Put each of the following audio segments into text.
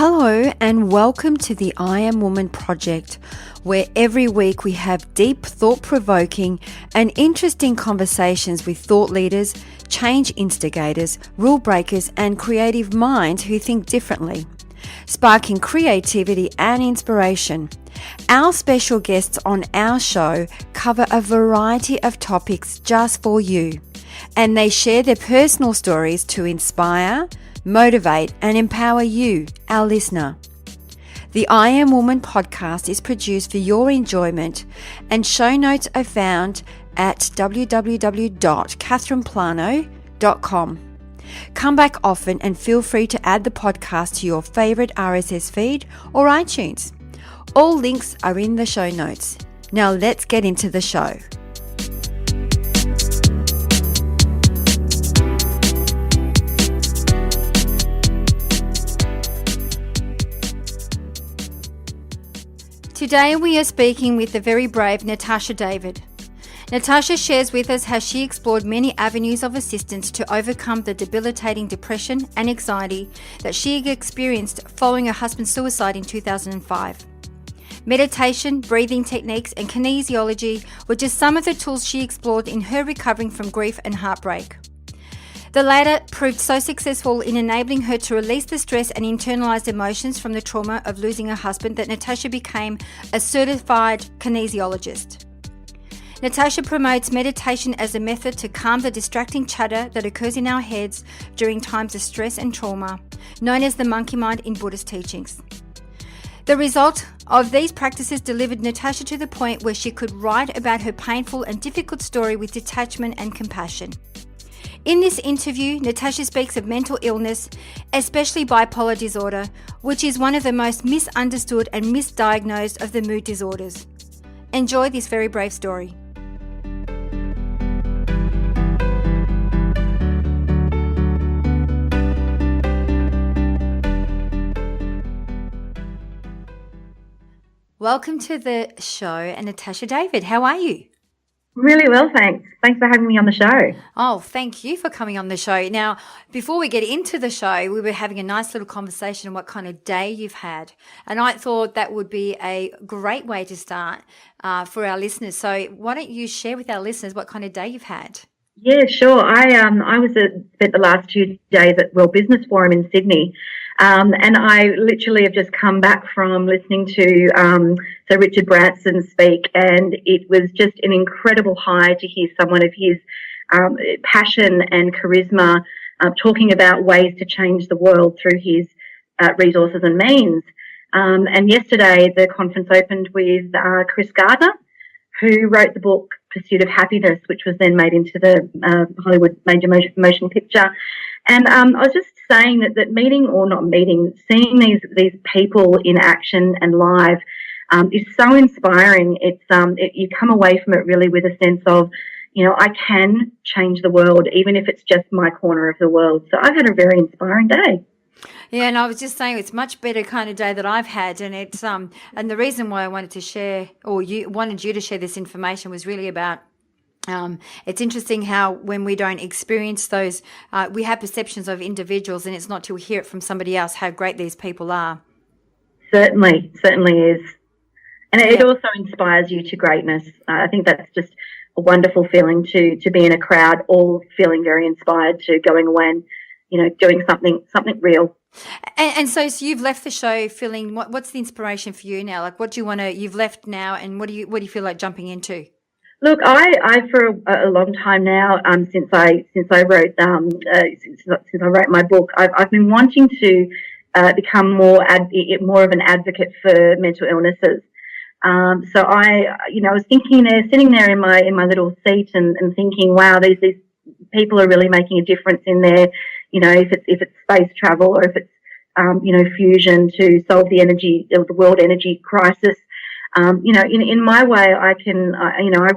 Hello and welcome to the I Am Woman project, where every week we have deep, thought-provoking and interesting conversations with thought leaders, change instigators, rule breakers and creative minds who think differently, sparking creativity and inspiration. Our special guests on our show cover a variety of topics just for you, and they share their personal stories to inspire, motivate and empower you, our listener. The I Am Woman podcast is produced for your enjoyment, and show notes are found at www.catherineplano.com. Come back often and feel free to add the podcast to your favourite RSS feed or iTunes. All links are in the show notes. Now let's get into the show. Today we are speaking with the very brave Natasha David. Natasha shares with us how she explored many avenues of assistance to overcome the debilitating depression and anxiety that she experienced following her husband's suicide in 2005. Meditation, breathing techniques and kinesiology were just some of the tools she explored in her recovering from grief and heartbreak. The latter proved so successful in enabling her to release the stress and internalized emotions from the trauma of losing her husband that Natasha became a certified kinesiologist. Natasha promotes meditation as a method to calm the distracting chatter that occurs in our heads during times of stress and trauma, known as the monkey mind in Buddhist teachings. The result of these practices delivered Natasha to the point where she could write about her painful and difficult story with detachment and compassion. In this interview, Natasha speaks of mental illness, especially bipolar disorder, which is one of the most misunderstood and misdiagnosed of the mood disorders. Enjoy this very brave story. Welcome to the show, and Natasha David. How are you? Really well, thanks. Thanks for having me on the show. Oh, thank you for coming on the show. Now, before we get into the show, we were having a nice little conversation on what kind of day you've had. And I thought that would be a great way to start for our listeners. So why don't you share with our listeners what kind of day you've had? Yeah, sure. I was spent the last 2 days at World Business Forum in Sydney, and I literally have just come back from listening to Sir Richard Branson speak, and it was just an incredible high to hear someone of his passion and charisma talking about ways to change the world through his resources and means. And yesterday the conference opened with Chris Gardner, who wrote the book Pursuit of Happiness, which was then made into the Hollywood major motion picture. And I was just saying that meeting or not meeting, seeing these people in action and live is so inspiring. It's you come away from it really with a sense of, you know, I can change the world, even if it's just my corner of the world. So I've had a very inspiring day. Yeah, and I was just saying it's much better kind of day that I've had, and it's and the reason why I wanted to share, or wanted you to share this information, was really about it's interesting how when we don't experience those, we have perceptions of individuals, and it's not till we hear it from somebody else how great these people are. Certainly is, and it also inspires you to greatness. I think that's just a wonderful feeling to be in a crowd, all feeling very inspired to going away and, you know, doing something real. And so you've left the show feeling, what's the inspiration for you now? Like, what do you want to, you've left now, and what do you feel like jumping into? Look, I for a long time now, since I wrote since I wrote my book, I've been wanting to become more of an advocate for mental illnesses. So I was thinking there, sitting there in my little seat and thinking, wow, these people are really making a difference in their, you know, if it's space travel or if it's fusion to solve the world energy crisis. In my way, I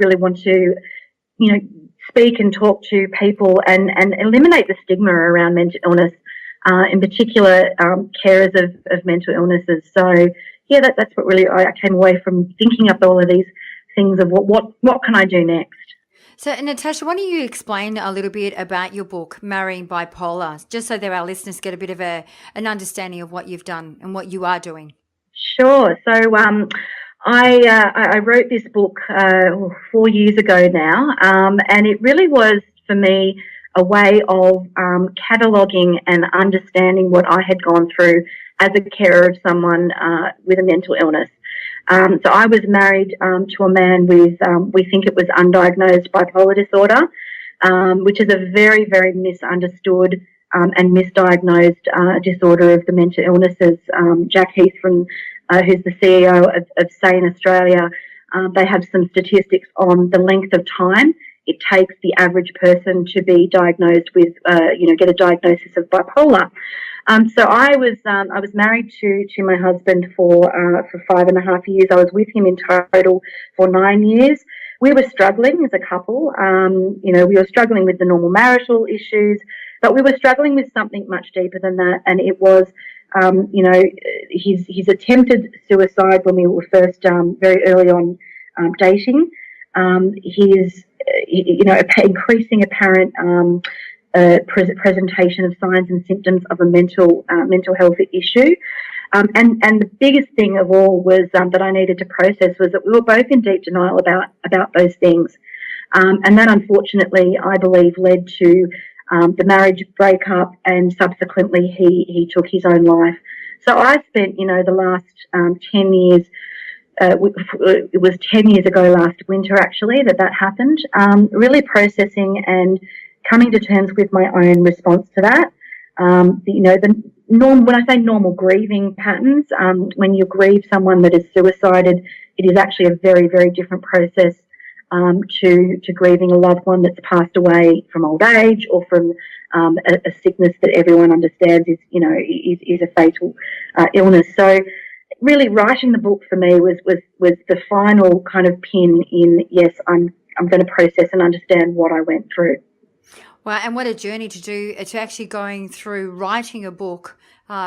really want to, speak and talk to people and eliminate the stigma around mental illness, in particular, carers of mental illnesses. So, yeah, that's what really I came away from thinking up all of these things of what can I do next. So, Natasha, why don't you explain a little bit about your book, Marrying Bipolar, just so that our listeners get a bit of an understanding of what you've done and what you are doing? Sure. So I wrote this book 4 years ago now, and it really was for me a way of cataloguing and understanding what I had gone through as a carer of someone with a mental illness. So I was married to a man with, we think it was undiagnosed bipolar disorder, which is a very, very misunderstood and misdiagnosed disorder of the mental illnesses. Jack Heath, who's the CEO of Sane Australia, they have some statistics on the length of time it takes the average person to be diagnosed with, get a diagnosis of bipolar. So I was married to my husband for 5.5 years. I was with him in total for 9 years. We were struggling as a couple. We were struggling with the normal marital issues, but we were struggling with something much deeper than that. And it was, his attempted suicide when we were first very early on dating. His, increasing apparent presentation of signs and symptoms of a mental health issue. And the biggest thing of all was that I needed to process was that we were both in deep denial about those things. And that, unfortunately, I believe led to the marriage breakup, and subsequently he took his own life. So I spent, the last 10 years, it was 10 years ago last winter actually that happened, really processing and coming to terms with my own response to that. When I say normal grieving patterns, when you grieve someone that is suicided, it is actually a very, very different process to grieving a loved one that's passed away from old age or from a sickness that everyone understands is a fatal illness. So really writing the book for me was the final kind of pin in, yes, I'm going to process and understand what I went through. Wow, and what a journey to do, to actually going through writing a book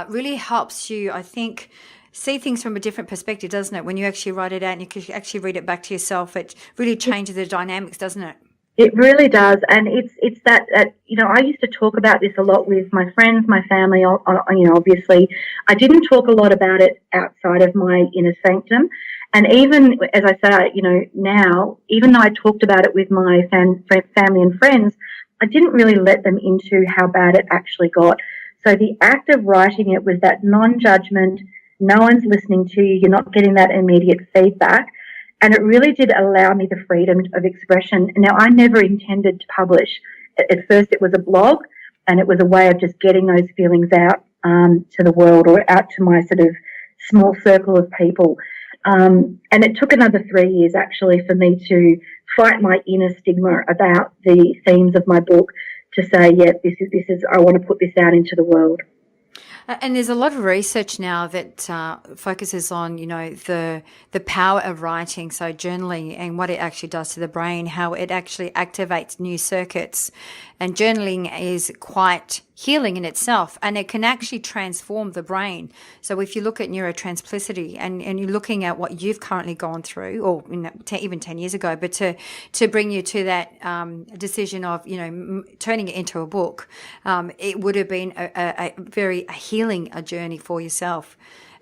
really helps you, I think, see things from a different perspective, doesn't it? When you actually write it out and you can actually read it back to yourself, it really changes the dynamics, doesn't it? It really does. And it's that, I used to talk about this a lot with my friends, my family, obviously. I didn't talk a lot about it outside of my inner sanctum. And even, as I say, now, even though I talked about it with my family and friends, I didn't really let them into how bad it actually got. So the act of writing it was that non-judgment, no one's listening to you, you're not getting that immediate feedback. And it really did allow me the freedom of expression. Now, I never intended to publish. At first, it was a blog, and it was a way of just getting those feelings out to the world, or out to my sort of small circle of people. And it took another 3 years, actually, for me to fight my inner stigma about the themes of my book, to say, yeah, this is, I want to put this out into the world. And there's a lot of research now that focuses on, the power of writing, so journaling, and what it actually does to the brain, how it actually activates new circuits. And journaling is quite healing in itself, and it can actually transform the brain. So if you look at neuroplasticity and you're looking at what you've currently gone through, or even 10 years ago, but to bring you to that decision of, turning it into a book, it would have been a very healing journey for yourself.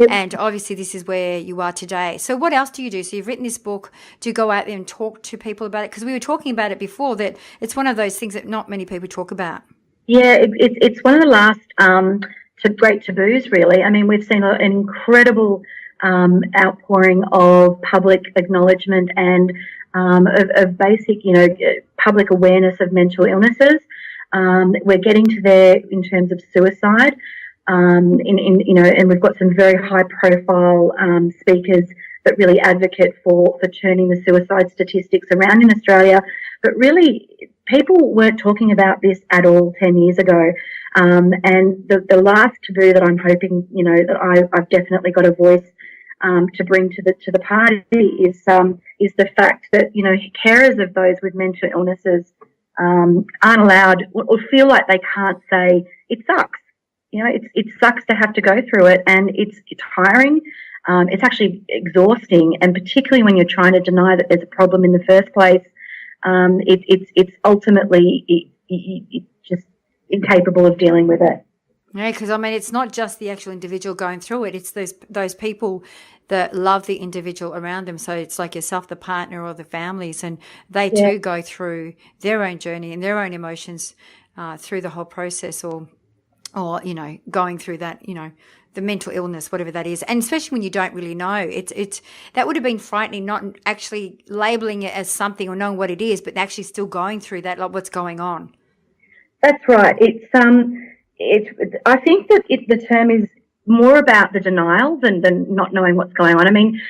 And obviously this is where you are today. So what else do you do? So you've written this book. Do you go out there and talk to people about it? Because we were talking about it before, that it's one of those things that not many people talk about. Yeah, it's one of the last great taboos, really. I mean, we've seen an incredible outpouring of public acknowledgement and of basic, public awareness of mental illnesses. We're getting to there in terms of suicide. And we've got some very high profile speakers that really advocate for turning the suicide statistics around in Australia. But really, people weren't talking about this at all 10 years ago. And the last taboo that I'm hoping, that I've definitely got a voice to bring to the party is the fact that, carers of those with mental illnesses aren't allowed, or feel like they can't say, it sucks. It sucks to have to go through it, and it's tiring. It's actually exhausting, and particularly when you're trying to deny that there's a problem in the first place. it's ultimately just incapable of dealing with it. Yeah, because I mean, it's not just the actual individual going through it; it's those people that love the individual around them. So it's like yourself, the partner, or the families, and they too go through their own journey and their own emotions through the whole process, or going through that, the mental illness, whatever that is, and especially when you don't really know, it's that would have been frightening, not actually labeling it as something or knowing what it is, but actually still going through that, like what's going on. That's right. I think that the term is more about the denial than not knowing what's going on. I mean,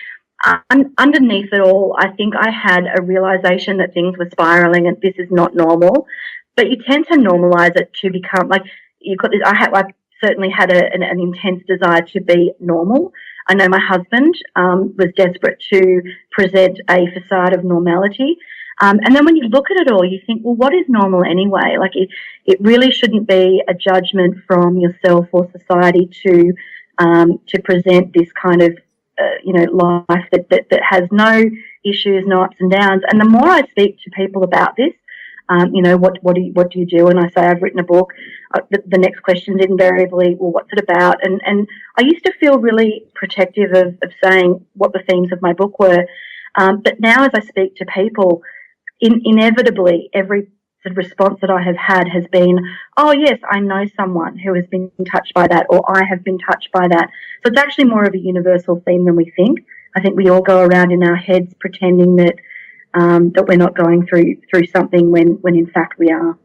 underneath it all, I think I had a realization that things were spiraling and this is not normal. But you tend to normalize it to become like you've got this. I certainly had an intense desire to be normal. I know my husband was desperate to present a facade of normality. And then when you look at it all, you think, well, what is normal anyway? Like it really shouldn't be a judgment from yourself or society to present this kind of, life that has no issues, no ups and downs. And the more I speak to people about this, what do you do? And I say, I've written a book. The next question is invariably, well, what's it about? And I used to feel really protective of saying what the themes of my book were. But now as I speak to people, inevitably every response that I have had has been, oh yes, I know someone who has been touched by that, or I have been touched by that. So it's actually more of a universal theme than we think. I think we all go around in our heads pretending that we're not going through something when in fact we are.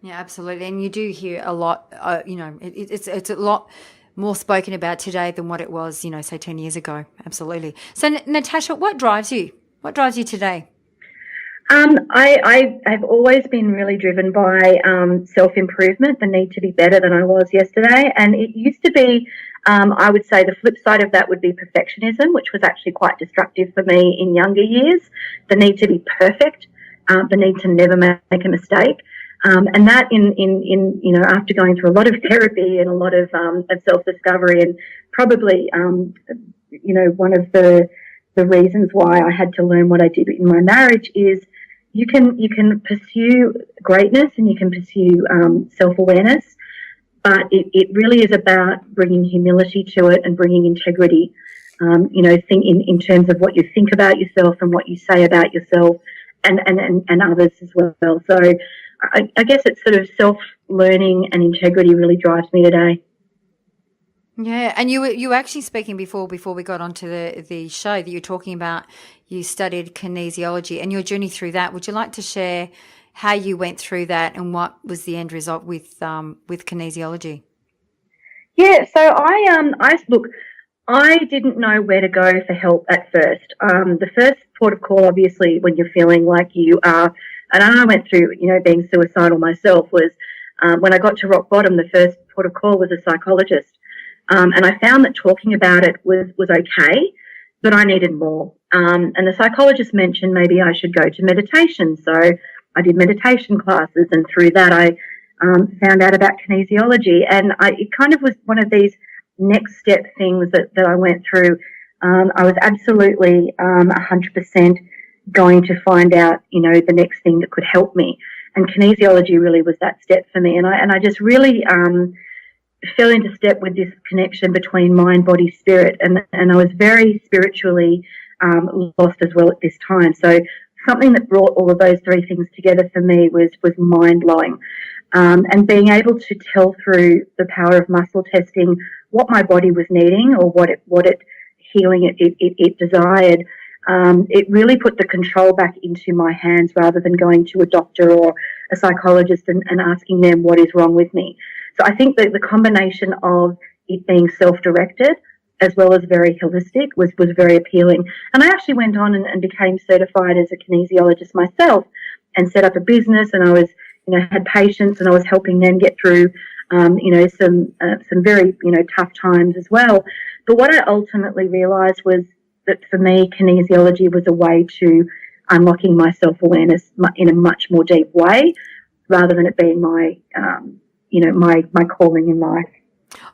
Yeah, absolutely. And you do hear a lot, it's a lot more spoken about today than what it was, say 10 years ago. Absolutely. So Natasha, what drives you? What drives you today? I have always been really driven by self-improvement, the need to be better than I was yesterday. And it used to be, I would say the flip side of that would be perfectionism, which was actually quite destructive for me in younger years. The need to be perfect, the need to never make a mistake. And that after going through a lot of therapy and a lot of self-discovery, and probably, one of the reasons why I had to learn what I did in my marriage is you can pursue greatness and you can pursue self-awareness, but it really is about bringing humility to it and bringing integrity. Think in terms of what you think about yourself and what you say about yourself and others as well. So I guess it's sort of self-learning and integrity really drives me today. Yeah, and you were actually speaking before we got onto the show that you're talking about you studied kinesiology and your journey through that. Would you like to share how you went through that and what was the end result with kinesiology? Yeah, so I didn't know where to go for help at first. The first port of call, obviously, when you're feeling like you are, and I went through, being suicidal myself, was when I got to rock bottom, the first port of call was a psychologist. And I found that talking about it was okay, but I needed more. And the psychologist mentioned maybe I should go to meditation. So I did meditation classes, and through that I found out about kinesiology. And it kind of was one of these next step things that I went through. I was absolutely 100% going to find out, the next thing that could help me. And kinesiology really was that step for me. And I just really fell into step with this connection between mind, body, spirit, and I was very spiritually lost as well at this time. So something that brought all of those three things together for me was mind-blowing. And being able to tell through the power of muscle testing what my body was needing or what it healing it desired, it really put the control back into my hands rather than going to a doctor or a psychologist and asking them what is wrong with me. So I think that the combination of it being self-directed as well as very holistic was very appealing. And I actually went on and became certified as a kinesiologist myself and set up a business, and I was, had patients and I was helping them get through, some very, tough times as well. But what I ultimately realised was that for me, kinesiology was a way to unlocking my self-awareness in a much more deep way rather than it being my my calling in life.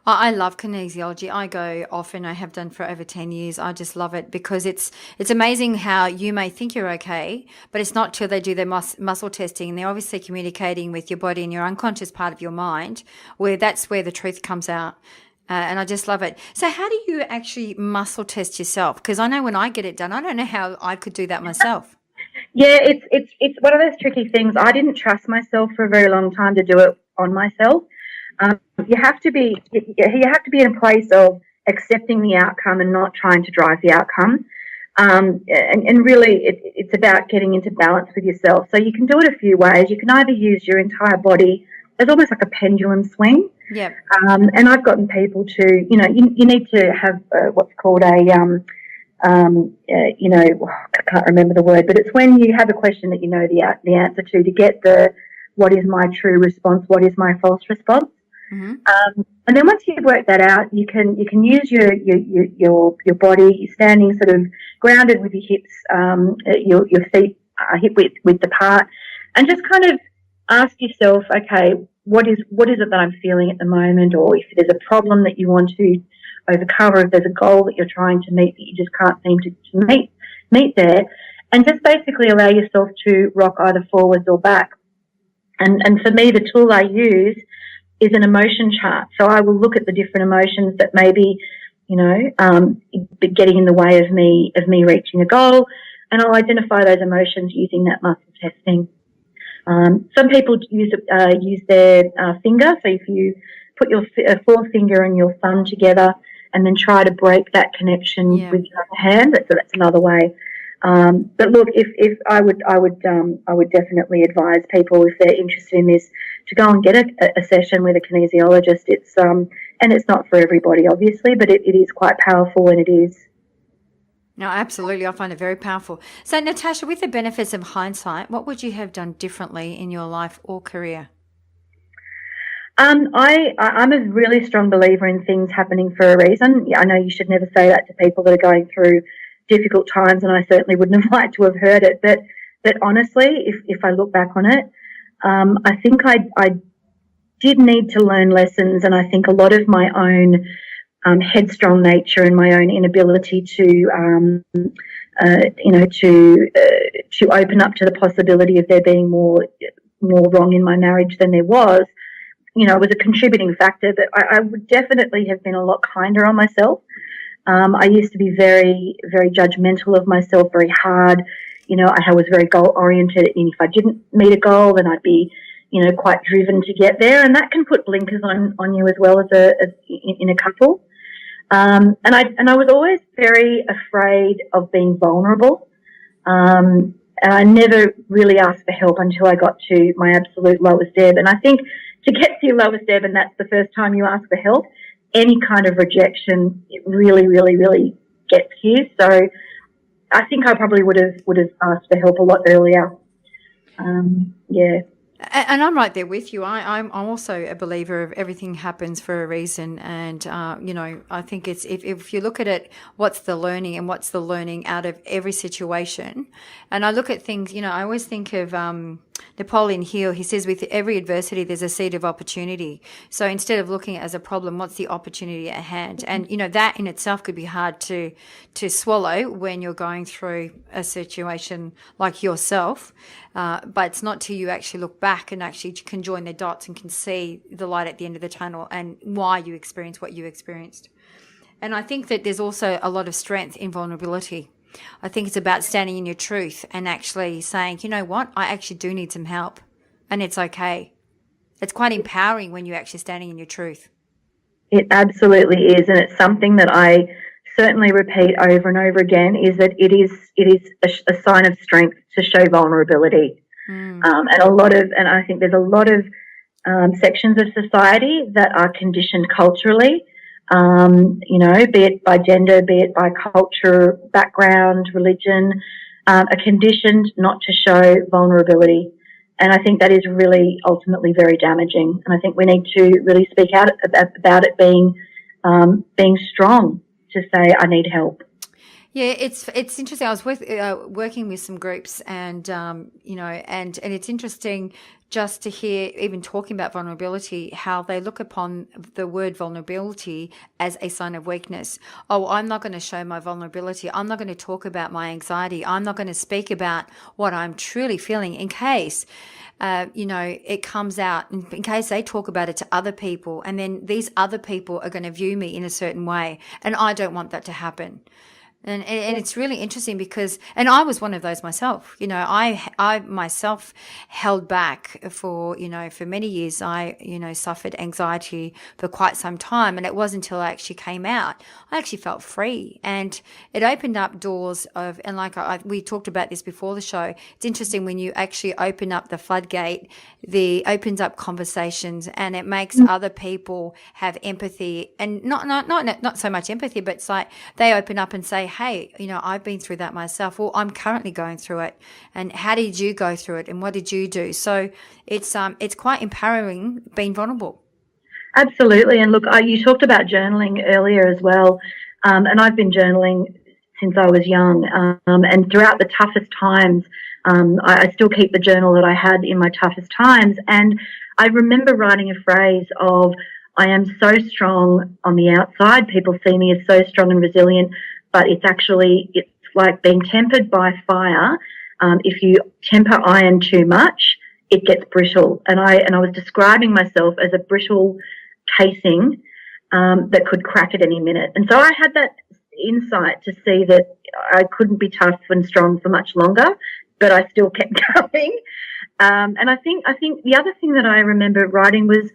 I love kinesiology. I go often. I have done for over 10 years. I just love it because it's amazing how you may think you're okay, but it's not till they do their muscle testing, and they're obviously communicating with your body and your unconscious part of your mind, where that's where the truth comes out. And I just love it. So how do you actually muscle test yourself? Because I know when I get it done, I don't know how I could do that myself. Yeah, it's one of those tricky things. I didn't trust myself for a very long time to do it on myself. You have to be in a place of accepting the outcome and not trying to drive the outcome. And really, it's about getting into balance with yourself. So you can do it a few ways. You can either use your entire body as almost like a pendulum swing. Yep. And I've gotten people to, you need to have what's called a I can't remember the word, but it's when you have a question that you know the answer to get the what is my true response, what is my false response. Mm-hmm. And then once you've worked that out, you can use your body. You're standing sort of grounded with your hips, your feet hip width apart, and just kind of ask yourself, okay, what is it that I'm feeling at the moment, or if there's a problem that you want to overcome, or if there's a goal that you're trying to meet that you just can't seem to meet there, and just basically allow yourself to rock either forwards or back. And for me, the tool I use is an emotion chart. So I will look at the different emotions that maybe, getting in the way of me reaching a goal, and I'll identify those emotions using that muscle testing. Some people use their finger. So if you put your forefinger and your thumb together and then try to break that connection with your other hand, that's another way. But look, if I would definitely advise people, if they're interested in this, to go and get a session with a kinesiologist. And it's not for everybody, obviously, but it is quite powerful, and it is. No, absolutely. I find it very powerful. So, Natasha, with the benefits of hindsight, what would you have done differently in your life or career? I'm a really strong believer in things happening for a reason. I know you should never say that to people that are going through difficult times, and I certainly wouldn't have liked to have heard it. But honestly, if I look back on it, I think I did need to learn lessons, and I think a lot of my own headstrong nature and my own inability to open up to the possibility of there being more wrong in my marriage than there was, was a contributing factor. That I would definitely have been a lot kinder on myself. I used to be very, very judgmental of myself, very hard. I was very goal oriented, and if I didn't meet a goal, then I'd be, quite driven to get there, and that can put blinkers on you as well as in a couple. And I was always very afraid of being vulnerable. And I never really asked for help until I got to my absolute lowest ebb. And I think to get to your lowest ebb, and that's the first time you ask for help, any kind of rejection, it really, really, really gets you. So I think I probably would have asked for help a lot earlier. Yeah. And I'm right there with you. I'm also a believer of everything happens for a reason. And, I think it's if you look at it, what's the learning and what's the learning out of every situation. And I look at things, I always think of Napoleon Hill. He says with every adversity, there's a seed of opportunity. So instead of looking at it as a problem, what's the opportunity at hand? And, that in itself could be hard to swallow when you're going through a situation like yourself. But it's not till you actually look back and actually can join the dots and can see the light at the end of the tunnel and why you experienced what you experienced. And I think that there's also a lot of strength in vulnerability. I think it's about standing in your truth and actually saying, you know what, I actually do need some help, and it's okay. It's quite empowering when you're actually standing in your truth. It absolutely is, and it's something that I certainly repeat over and over again, is that it is a sign of strength to show vulnerability. And I think there's a lot of sections of society that are conditioned culturally, be it by gender, be it by culture, background, religion, are conditioned not to show vulnerability. And I think that is really ultimately very damaging. And I think we need to really speak out about it being strong to say, I need help. Yeah, it's interesting. I was working with some groups, and and it's interesting just to hear, even talking about vulnerability, how they look upon the word vulnerability as a sign of weakness. Oh, I'm not going to show my vulnerability. I'm not going to talk about my anxiety. I'm not going to speak about what I'm truly feeling in case. It comes out in case they talk about it to other people, and then these other people are going to view me in a certain way, and I don't want that to happen. And it's really interesting because, and I was one of those myself. I myself held back for many years. I suffered anxiety for quite some time, and it wasn't until I actually came out, I actually felt free, and it opened up doors of, and like we talked about this before the show. It's interesting when you actually open up the floodgate, opens up conversations, and it makes other people have empathy, and not so much empathy, but it's like they open up and say, hey, I've been through that myself, or I'm currently going through it, and how did you go through it, and what did you do? So it's quite empowering being vulnerable. Absolutely. And look, you talked about journaling earlier as well, and I've been journaling since I was young, and throughout the toughest times, I still keep the journal that I had in my toughest times, and I remember writing a phrase of, I am so strong on the outside, people see me as so strong and resilient, but it's like being tempered by fire. If you temper iron too much, it gets brittle. And I was describing myself as a brittle casing that could crack at any minute. And so I had that insight to see that I couldn't be tough and strong for much longer, but I still kept going. And I think the other thing that I remember writing was,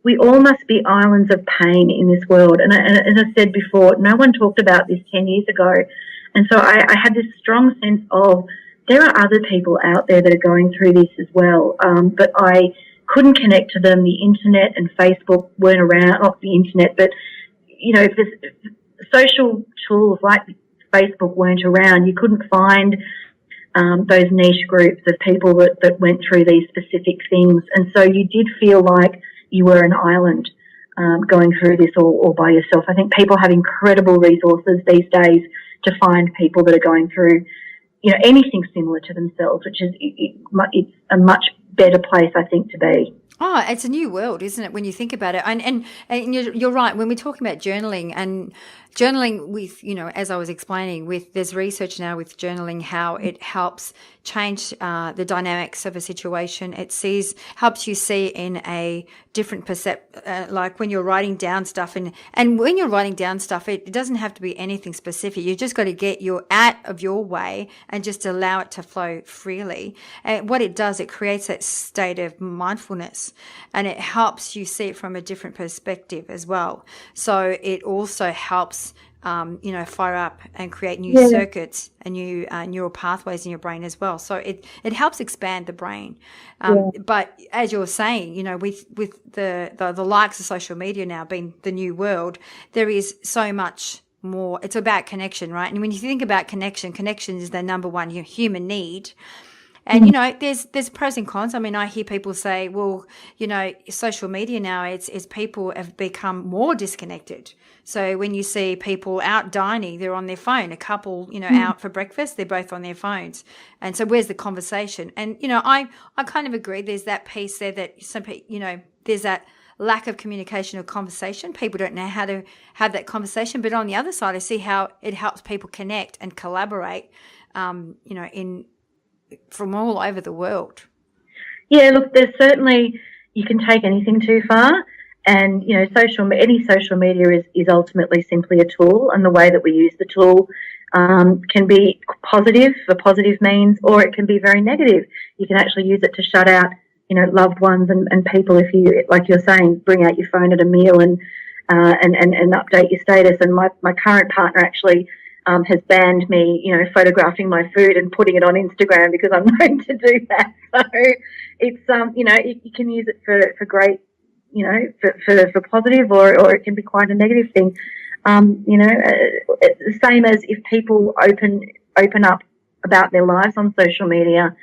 we all must be islands of pain in this world. And as I said before, no one talked about this 10 years ago. And so I had this strong sense of, there are other people out there that are going through this as well. But I couldn't connect to them. The internet and Facebook weren't around, not the internet, but, if social tools like Facebook weren't around, you couldn't find those niche groups of people that went through these specific things. And so you did feel like you were an island going through this all by yourself. I think people have incredible resources these days to find people that are going through, anything similar to themselves, which is it's a much better place, I think, to be. Oh, it's a new world, isn't it, when you think about it? And you're right, when we're talking about journaling with, as I was explaining, there's research now with journaling, how it helps change the dynamics of a situation. It helps you see in a different like when you're writing down stuff, and when you're writing down stuff, it doesn't have to be anything specific. You just got to get out of your way and just allow it to flow freely. And what it does, it creates that state of mindfulness, and it helps you see it from a different perspective as well. So it also helps fire up and create new circuits and new neural pathways in your brain as well. So it helps expand the brain. But as you're saying, with the likes of social media now being the new world, there is so much more. It's about connection, right? And when you think about connection is the number one human need. And, there's pros and cons. I mean, I hear people say, well, social media now, it's people have become more disconnected. So when you see people out dining, they're on their phone. A couple, out for breakfast, they're both on their phones. And so where's the conversation? And, I kind of agree. There's that piece there that some people, there's that lack of communication or conversation. People don't know how to have that conversation. But on the other side, I see how it helps people connect and collaborate, from all over the world. Yeah, look, there's certainly, you can take anything too far, and any social media is ultimately simply a tool, and the way that we use the tool can be positive for positive means, or it can be very negative. You can actually use it to shut out loved ones and people, if you, like you're saying, bring out your phone at a meal and update your status. And my current partner actually has banned me, photographing my food and putting it on Instagram because I'm known to do that. So it's, you can use it for great, for positive, or it can be quite a negative thing. It's the same as if people open up about their lives on social media,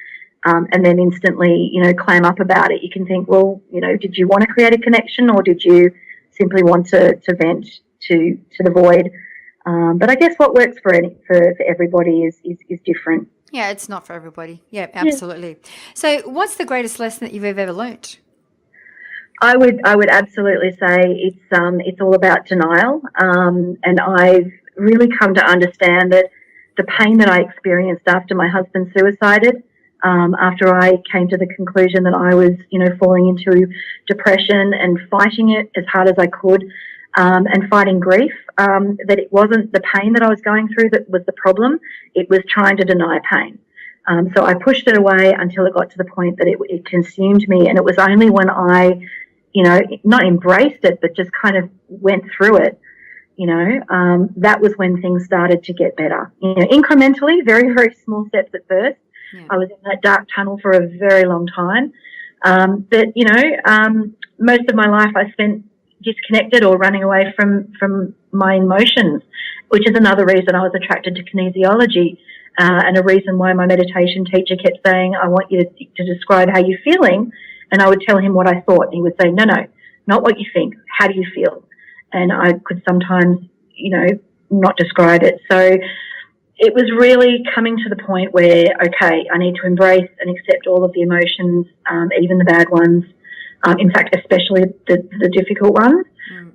and then instantly, clam up about it. You can think, well, did you want to create a connection, or did you simply want to vent to the void? But I guess what works for everybody is different. Yeah, it's not for everybody. Yeah, Yeah. absolutely. So what's the greatest lesson that you've ever learnt? I would absolutely say it's all about denial, and I've really come to understand that the pain that I experienced after my husband suicided, after I came to the conclusion that I was, falling into depression and fighting it as hard as I could, and fighting grief, that it wasn't the pain that I was going through that was the problem. It was trying to deny pain. So I pushed it away until it got to the point that it consumed me, and it was only when I not embraced it, but just kind of went through it, that was when things started to get better. Incrementally, very, very small steps at first. Yeah. I was in that dark tunnel for a very long time. But most of my life I spent disconnected or running away from my emotions, which is another reason I was attracted to kinesiology, and a reason why my meditation teacher kept saying, I want you to describe how you're feeling. And I would tell him what I thought. And he would say, no, not what you think. How do you feel? And I could sometimes, not describe it. So it was really coming to the point where, okay, I need to embrace and accept all of the emotions, even the bad ones. In fact, especially the difficult ones.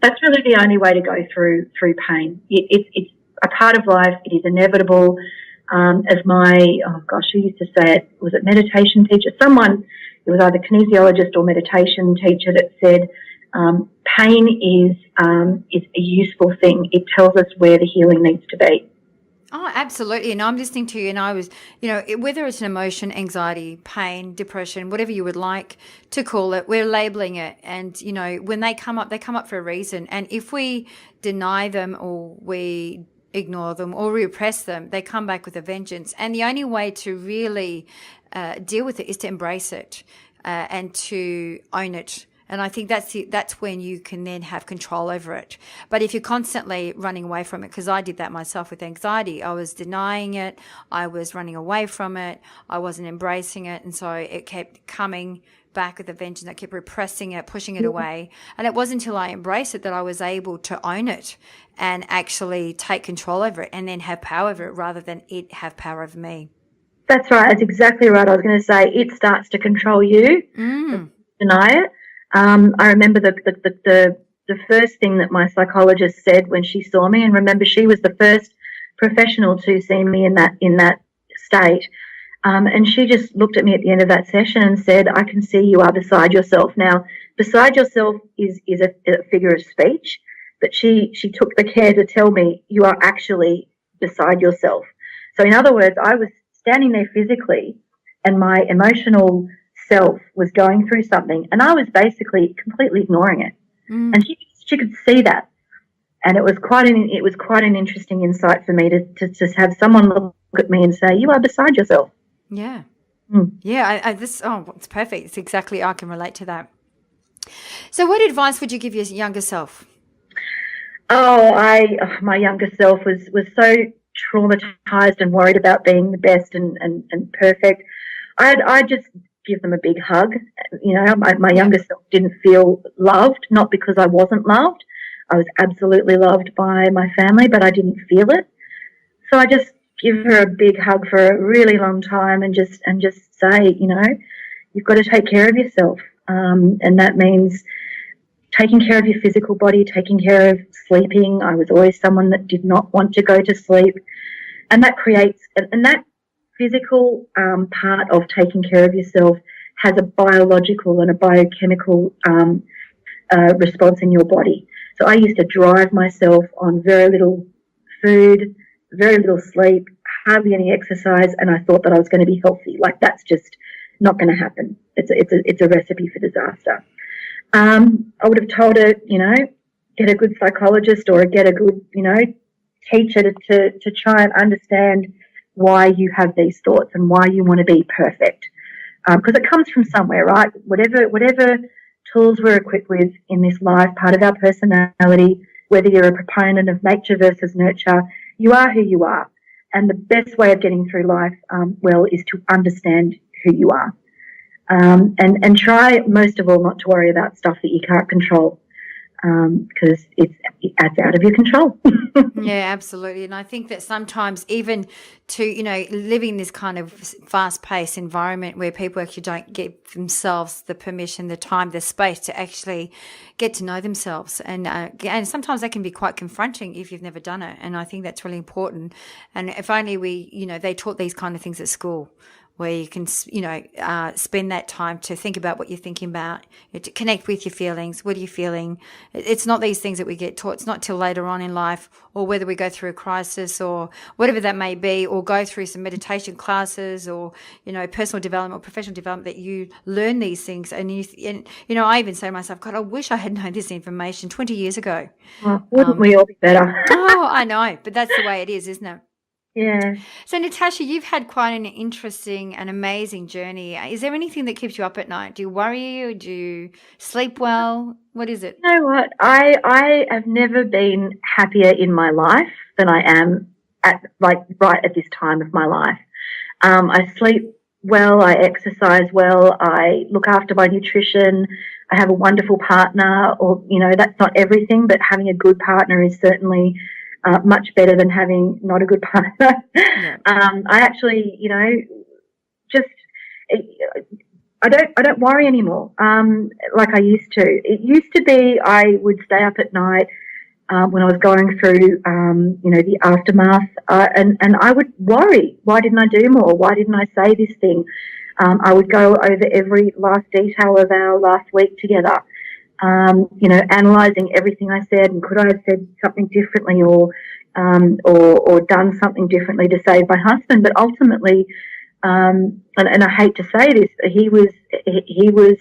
That's really the only way to go through pain. It's a part of life. It is inevitable. As who used to say it? Was it meditation teacher? It was either kinesiologist or meditation teacher that said, pain is a useful thing. It tells us where the healing needs to be. Oh, absolutely. And I'm listening to you, and I was, whether it's an emotion, anxiety, pain, depression, whatever you would like to call it, we're labeling it. And, when they come up for a reason. And if we deny them or we ignore them or repress them, they come back with a vengeance. And the only way to really deal with it is to embrace it and to own it. And I think that's when you can then have control over it. But if you're constantly running away from it, because I did that myself with anxiety, I was denying it, I was running away from it, I wasn't embracing it, and so it kept coming back with a vengeance. I kept repressing it, pushing it away. And it wasn't until I embraced it that I was able to own it and actually take control over it and then have power over it rather than it have power over me. That's right. That's exactly right. I was going to say it starts to control you. Deny it. I remember the first thing that my psychologist said when she saw me, and remember she was the first professional to see me in that state. And she just looked at me at the end of that session and said, I can see you are beside yourself. Now, beside yourself is a figure of speech, but she took the care to tell me you are actually beside yourself. So in other words, I was standing there physically and my emotional self was going through something and I was basically completely ignoring it. And she could see that. And it was quite an interesting insight for me to just have someone look at me and say, you are beside yourself. Yeah. Yeah. It's perfect. It's exactly, I can relate to that. So what advice would you give your younger self? My younger self was so traumatized and worried about being the best and perfect. I just give them a big hug. My younger self didn't feel loved, not because I wasn't loved. I was absolutely loved by my family, but I didn't feel it. So I just give her a big hug for a really long time and just say, you've got to take care of yourself. And that means taking care of your physical body, taking care of sleeping. I was always someone that did not want to go to sleep. And that creates, and that physical part of taking care of yourself has a biological and a biochemical response in your body. So I used to drive myself on very little food, very little sleep, hardly any exercise, and I thought that I was going to be healthy. Like, that's just not going to happen. It's a recipe for disaster. I would have told her, get a good psychologist or get a good, teacher to try and understand why you have these thoughts and why you want to be perfect. Because it comes from somewhere, right? Whatever tools we're equipped with in this life, part of our personality, whether you're a proponent of nature versus nurture, you are who you are. And the best way of getting through life, is to understand who you are. And try, most of all, not to worry about stuff that you can't control. because it's out of your control. Yeah, absolutely. And I think that sometimes even to, living this kind of fast-paced environment where people actually don't give themselves the permission, the time, the space to actually get to know themselves. And sometimes that can be quite confronting if you've never done it. And I think that's really important. And if only they taught these kind of things at school, where you can, spend that time to think about what you're thinking about, to connect with your feelings. What are you feeling? It's not these things that we get taught. It's not till later on in life, or whether we go through a crisis or whatever that may be, or go through some meditation classes or, personal development or professional development, that you learn these things. And I even say to myself, God, I wish I had known this information 20 years ago. Oh, wouldn't we all be better? Oh, I know, but that's the way it is, isn't it? Yeah. So, Natasha, you've had quite an interesting and amazing journey. Is there anything that keeps you up at night? Do you worry, or do you sleep well? What is it? You know what? I have never been happier in my life than I am right at this time of my life. I sleep well, I exercise well, I look after my nutrition, I have a wonderful partner, or, that's not everything, but having a good partner is certainly much better than having not a good partner. Yeah. I actually, just I don't worry anymore like I used to. It used to be I would stay up at night when I was going through the aftermath, and I would worry. Why didn't I do more? Why didn't I say this thing? I would go over every last detail of our last week together. Analysing everything I said, and could I have said something differently, or done something differently to save my husband? But ultimately, and I hate to say this, he was,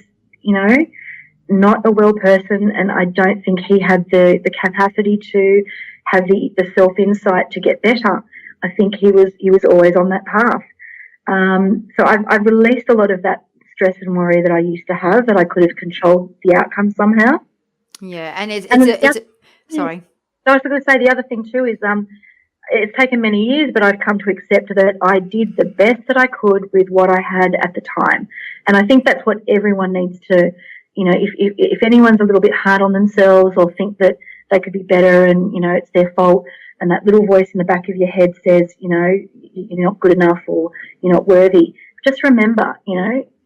not a well person, and I don't think he had the capacity to have the self insight to get better. I think he was always on that path. So I've released a lot of that stress and worry that I used to have, that I could have controlled the outcome somehow. Yeah, and sorry. I was going to say the other thing too is it's taken many years, but I've come to accept that I did the best that I could with what I had at the time. And I think that's what everyone needs to, if anyone's a little bit hard on themselves or think that they could be better and, it's their fault, and that little voice in the back of your head says, you're not good enough or you're not worthy, just remember,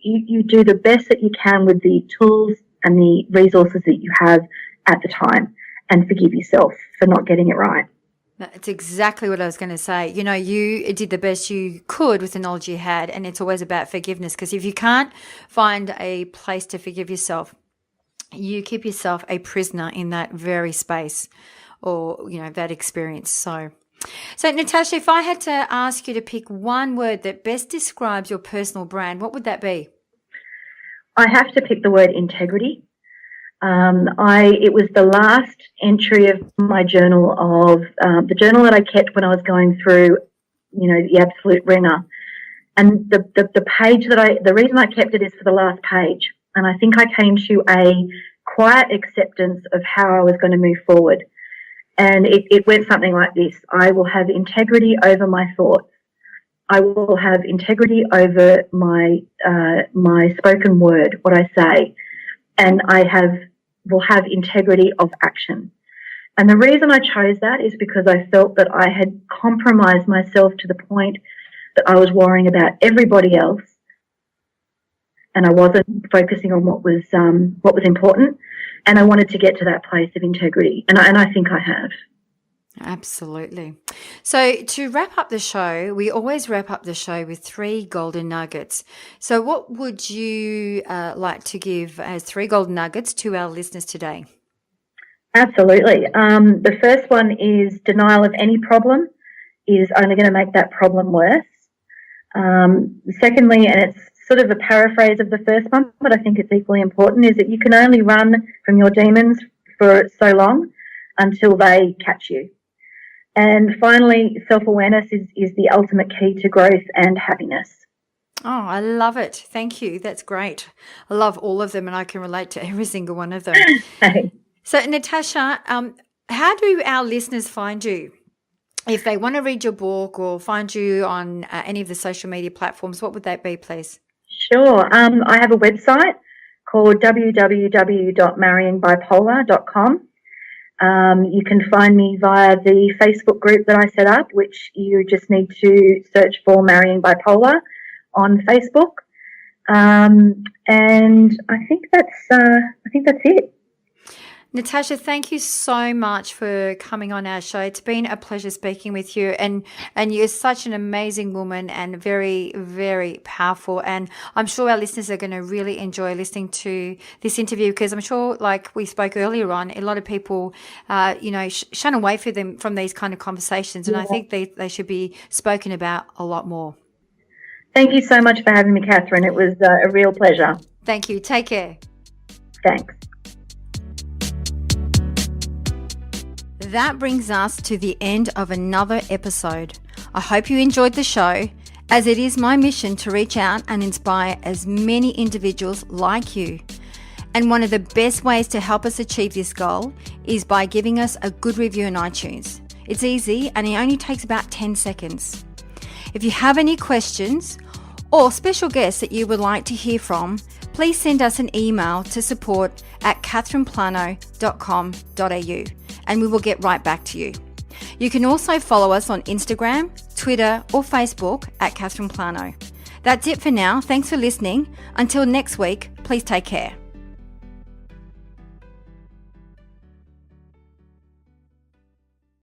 you do the best that you can with the tools and the resources that you have at the time, and forgive yourself for not getting it right. That's exactly what I was going to say. You did the best you could with the knowledge you had, and it's always about forgiveness, because if you can't find a place to forgive yourself, you keep yourself a prisoner in that very space or, that experience. So Natasha, if I had to ask you to pick one word that best describes your personal brand, what would that be? I have to pick the word integrity. It was the last entry of my journal, of the journal that I kept when I was going through, the absolute ringer. And the page the reason I kept it is for the last page. And I think I came to a quiet acceptance of how I was going to move forward. And it went something like this: I will have integrity over my thoughts. I will have integrity over my spoken word, what I say, and will have integrity of action. And the reason I chose that is because I felt that I had compromised myself to the point that I was worrying about everybody else, and I wasn't focusing on what was important. And I wanted to get to that place of integrity, and I think I have. Absolutely. So to wrap up the show, we always wrap up the show with 3 golden nuggets. So what would you like to give as 3 golden nuggets to our listeners today? Absolutely. The first one is denial of any problem is only going to make that problem worse. Secondly, and it's sort of a paraphrase of the first one, but I think it's equally important, is that you can only run from your demons for so long until they catch you. And finally, self-awareness is the ultimate key to growth and happiness. Oh, I love it. Thank you. That's great. I love all of them, and I can relate to every single one of them. Hey. So, Natasha, how do our listeners find you? If they want to read your book or find you on any of the social media platforms, what would that be, please? Sure. I have a website called www.marryingbipolar.com. You can find me via the Facebook group that I set up, which you just need to search for Marrying Bipolar on Facebook. And I think that's it. Natasha, thank you so much for coming on our show. It's been a pleasure speaking with you, and you're such an amazing woman and very, very powerful. And I'm sure our listeners are going to really enjoy listening to this interview, because I'm sure, like we spoke earlier on, a lot of people, shun away from these kind of conversations, and I think they should be spoken about a lot more. Thank you so much for having me, Catherine. It was a real pleasure. Thank you. Take care. Thanks. That brings us to the end of another episode. I hope you enjoyed the show, as it is my mission to reach out and inspire as many individuals like you. And one of the best ways to help us achieve this goal is by giving us a good review on iTunes. It's easy and it only takes about 10 seconds. If you have any questions or special guests that you would like to hear from, please send us an email to support@catherineplano.com.au and we will get right back to you. You can also follow us on Instagram, Twitter or Facebook @Catherine Plano. That's it for now. Thanks for listening. Until next week, please take care.